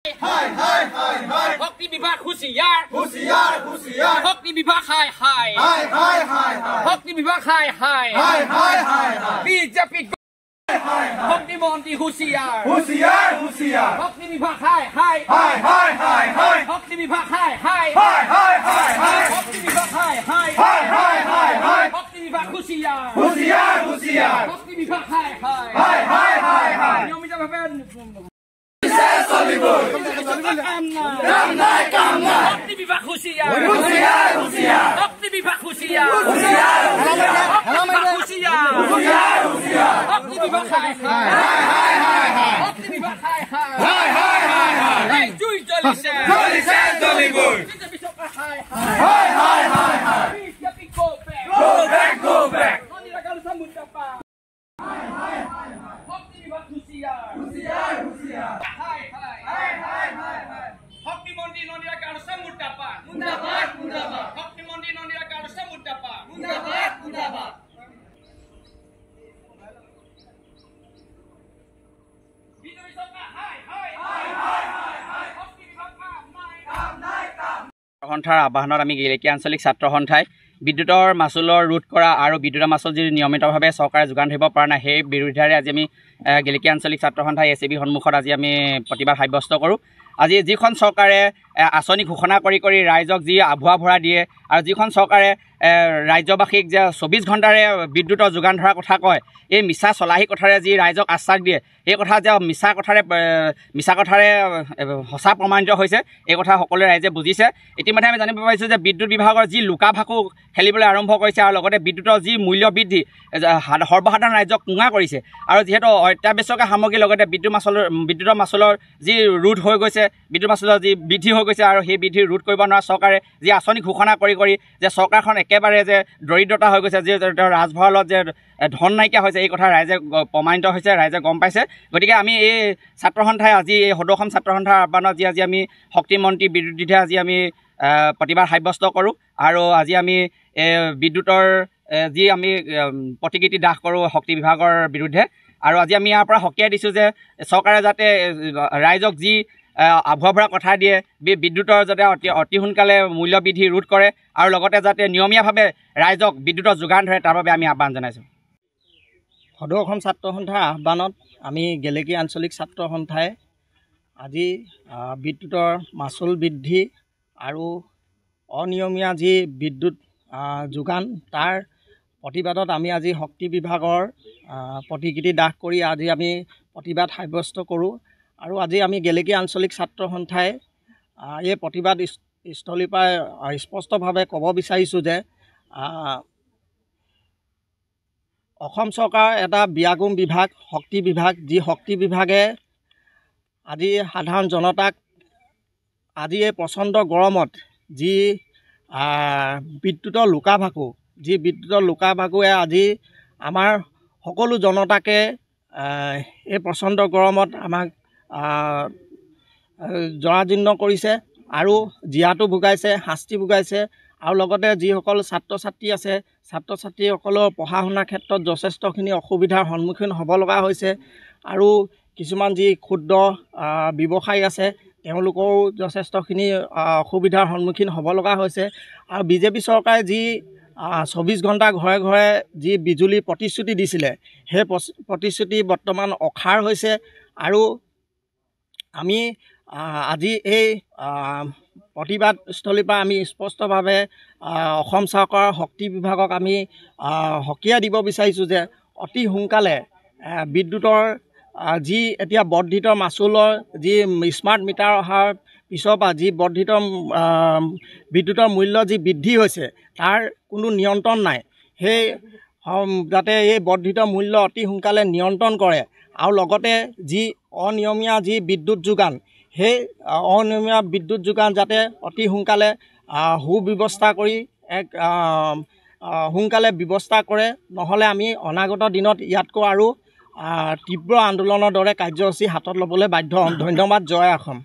Hai hai hai hai. Hokti bibak husiar. Husiar husiar. Hokti bibak hai hai. Hai hai hai hai. Hokti bibak hai hai. Hai hai hai hai. BJP. Hokti monti husiar. Husiar husiar. Hokti bibak hai hai. Hai hai hai hai. Hokti bibak hai hai. Hai hai hai hai. Hokti bibak hai hai. Hai hai hai hai. Hokti bibak husiar. Husiar husiar. Hokti bibak hai hai. Hai hai hai hai. Nyomi jabe pen. Solibur. Kamnai kamnai. Hokti bibak husiar. Husiar husiar. Hokti bibak husiar. Husiar husiar. Husiar. Husiar husiar. Hokti bibak hai hai. Hai hai hai hai. Hokti bibak hai hai. Hai hai hai hai. Hey, cuy jolise. Jolise Solibur. Kita bisa hai hai. Hai hai hai hai. Bisa go back. Go back go back. Noni lagal sambut apa? Hai hai hai. Hokti bibak husiar. Husiar husiar. Hai hai. Hai hai hai hai. Hokti mondi noni lagal sambut apa? Mundabat mundabat. Hokti mondi noni lagal sambut apa? Mundabat mundabat. Bisa bisa hai hai. Hai hai hai hai. Hokti bibak নাই. Kamnai kam. সন্থাৰ আহ্বানত আমি গেলেকী আঞ্চলিক ছাত্ৰ সন্থাই বিদ্যুতৰ মাচুলৰ ৰোধ কৰা আৰু বিদ্যুতৰ মাচুল যদি নিয়মিতভাৱে চৰকাৰে যোগান ধৰিব পৰা নাই সেই বিৰোধিতাৰে আজি আমি গেলেকী আঞ্চলিক ছাত্ৰ সন্থাই ACB সন্মুখত আজি আমি প্ৰতিবাদ সাব্যস্ত কৰোঁ। আজি যিখন চৰকাৰে আঁচনি ঘোষণা কৰি ৰাইজক যি আভুৱা ভৰা দিয়ে আৰু যিখন চৰকাৰে ৰাজ্যবাসীক যে 24 ঘণ্টাৰে বিদ্যুতৰ যোগান ধৰাৰ কথা কয়, এই মিছা চলাহী কথাৰে যি ৰাইজক আশ্বাস দিয়ে, এই কথা যে মিছা কথাৰে সঁচা প্ৰমাণিত হৈছে, এই কথা সকলোৱে ৰাইজে বুজিছে। ইতিমধ্যে আমি জানিব পাৰিছোঁ যে বিদ্যুৎ বিভাগৰ যি লুকা ভাকু খেলিবলৈ আৰম্ভ কৰিছে আৰু লগতে বিদ্যুতৰ যি মূল্য বৃদ্ধি সৰ্বসাধাৰণ ৰাইজক কোঙা কৰিছে আৰু যিহেতু অত্যাৱশ্যকীয় সামগ্ৰীৰ লগতে বিদ্যুতৰ মাচুলৰ যি ৰোধ হৈ গৈছে, বিদ্যুৎ মাচুলৰ যি বৃদ্ধি হৈ গৈছে আৰু সেই বৃদ্ধি ৰোধ কৰিব নোৱাৰা চৰকাৰে যি আঁচনি ঘোষণা কৰি যে চৰকাৰখন একেবাৰে যে দৰিদ্ৰতা হৈ গৈছে, যে ৰাজভঁৰালত যে ধন নাইকিয়া হৈছে, এই কথা ৰাইজে প্ৰমাণিত হৈছে, ৰাইজে গম পাইছে। গতিকে আমি এই ছাত্ৰ সন্থাই আজি এই সদৌ অসম ছাত্ৰ সন্থাৰ আহ্বানত আজি আমি শক্তিমন্ত্ৰীৰ বিৰুদ্ধে আজি আমি প্ৰতিবাদ সাব্যস্ত কৰোঁ আৰু আজি আমি বিদ্যুতৰ যি আমি প্ৰতিকৃতি দাহ কৰোঁ শক্তি বিভাগৰ বিৰুদ্ধে। আৰু আজি আমি ইয়াৰ পৰা সকীয়াই দিছোঁ যে চৰকাৰে যাতে ৰাইজক যি আভুৱা ভৰা কথা দিয়ে, বিদ্যুতৰ যাতে অতি সোনকালে মূল্য বৃদ্ধি ৰোধ কৰে আৰু লগতে যাতে নিয়মীয়াভাৱে ৰাইজক বিদ্যুতৰ যোগান ধৰে, তাৰ বাবে আমি আহ্বান জনাইছোঁ। সদৌ অসম ছাত্ৰ সন্থাৰ আহ্বানত আমি গেলেকী আঞ্চলিক ছাত্ৰ সন্থাই আজি বিদ্যুতৰ মাচুল বৃদ্ধি আৰু অনিয়মীয়া যি বিদ্যুৎ যোগান তাৰ প্ৰতিবাদত আমি আজি শক্তি বিভাগৰ প্ৰতিকৃতি দাহ কৰি আজি আমি প্ৰতিবাদ সাব্যস্ত কৰোঁ। আৰু আজি আমি গেলেকী আঞ্চলিক ছাত্ৰ সন্থাই এই প্ৰতিবাদ স্থলীৰ পৰা স্পষ্টভাৱে ক'ব বিচাৰিছোঁ যে অসম চৰকাৰৰ এটা বিয়াগুম বিভাগ শক্তি বিভাগ, যি শক্তি বিভাগে আজি সাধাৰণ জনতাক আজি এই প্ৰচণ্ড গৰমত যি বিদ্যুতৰ লুকা ভাকুৱে আজি আমাৰ সকলো জনতাকে এই প্ৰচণ্ড গৰমত আমাক জৰাজীৰ্ণ কৰিছে আৰু জীয়াটো ভোগাইছে, শাস্তি ভোগাইছে। আৰু লগতে যিসকল ছাত্ৰ ছাত্ৰী আছে, ছাত্ৰ ছাত্ৰীসকলৰ পঢ়া শুনাৰ ক্ষেত্ৰত যথেষ্টখিনি অসুবিধাৰ সন্মুখীন হ'ব লগা হৈছে আৰু কিছুমান যি ক্ষুদ্ৰ ব্যৱসায়ী আছে তেওঁলোকৰো যথেষ্টখিনি অসুবিধাৰ সন্মুখীন হ'ব লগা হৈছে। আৰু বিজেপি চৰকাৰে যি 24 ঘণ্টা ঘৰে ঘৰে যি বিজুলী প্ৰতিশ্ৰুতি দিছিলে, সেই প্ৰতিশ্ৰুতি বৰ্তমান অসাৰ হৈছে। আৰু আমি আজি এই প্ৰতিবাদস্থলীৰ পৰা আমি স্পষ্টভাৱে অসম চৰকাৰৰ শক্তি বিভাগক আমি সকীয়াই দিব বিচাৰিছোঁ যে অতি সোনকালে বিদ্যুতৰ যি এতিয়া বৰ্ধিত মাচুলৰ যি স্মাৰ্ট মিটাৰ অহাৰ পিছৰ পৰা যি বৰ্ধিত বিদ্যুতৰ মূল্য যি বৃদ্ধি হৈছে তাৰ কোনো নিয়ন্ত্ৰণ নাই। সেই যাতে এই বৰ্ধিত মূল্য অতি সোনকালে নিয়ন্ত্ৰণ কৰে আৰু লগতে যি অনিয়মীয়া যি বিদ্যুৎ যোগান, সেই অনিয়মীয়া বিদ্যুৎ যোগান যাতে অতি সোনকালে সুব্যৱস্থা কৰি সোনকালে ব্যৱস্থা কৰে, নহ'লে আমি অনাগত দিনত ইয়াতকৈ আৰু তীব্ৰ আন্দোলনৰ দৰে কাৰ্যসূচী হাতত ল'বলৈ বাধ্য হ'ম। ধন্যবাদ। জয় অসম।